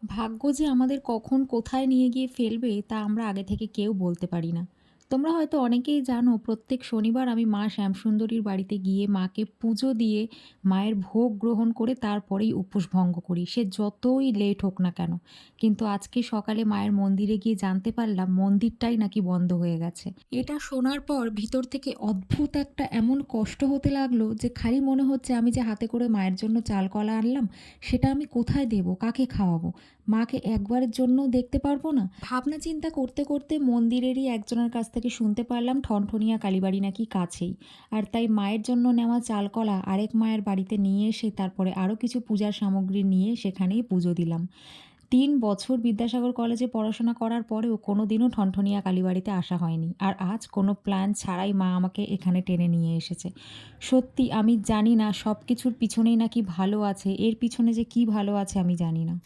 ভাগ্য যে আমাদের কখন কোথায় নিয়ে গিয়ে ফেলবে তা আমরা আগে থেকে কেউ বলতে পারি না। তোমরা হয়তো অনেকেই জানো প্রত্যেক শনিবার আমি মা শ্যামসুন্দরীর বাড়িতে গিয়ে মাকে পুজো দিয়ে মায়ের ভোগ গ্রহণ করে তারপরেই উপোস ভঙ্গ করি। সে যতই লেট হোক না কেন। কিন্তু আজকে সকালে মায়ের মন্দিরে গিয়ে জানতে পারলাম মন্দিরটাই নাকি বন্ধ হয়ে গেছে। এটা শোনার পর ভিতর থেকে অদ্ভুত একটা এমন কষ্ট হতে লাগলো যে খালি মনে হচ্ছে আমি যে হাতে করে মায়ের জন্য চাল কলা আনলাম সেটা আমি কোথায় দেবো? কাকে খাওয়াবো? মাকে একবারের জন্যও দেখতে পারবো না? ভাবনা চিন্তা করতে করতে মন্দিরেরই একজনের কাছ থেকে শুনতে পারলাম ঠনঠনিয়া কালীবাড়ি নাকি কাছেই। আর তাই মায়ের জন্য নেওয়া চালকলা আরেক মায়ের বাড়িতে নিয়ে এসে তারপরে আরও কিছু পূজার সামগ্রী নিয়ে সেখানেই পুজো দিলাম। ৩ বছর বিদ্যাসাগর কলেজে পড়াশোনা করার পরেও কোনোদিনও ঠনঠনিয়া কালীবাড়িতে আসা হয়নি। আর আজ কোনো প্ল্যান ছাড়াই মা আমাকে এখানে টেনে নিয়ে এসেছে। সত্যি আমি জানি না সবকিছুর পিছনেই নাকি ভালো আছে। এর পিছনে যে কী ভালো আছে আমি জানি না।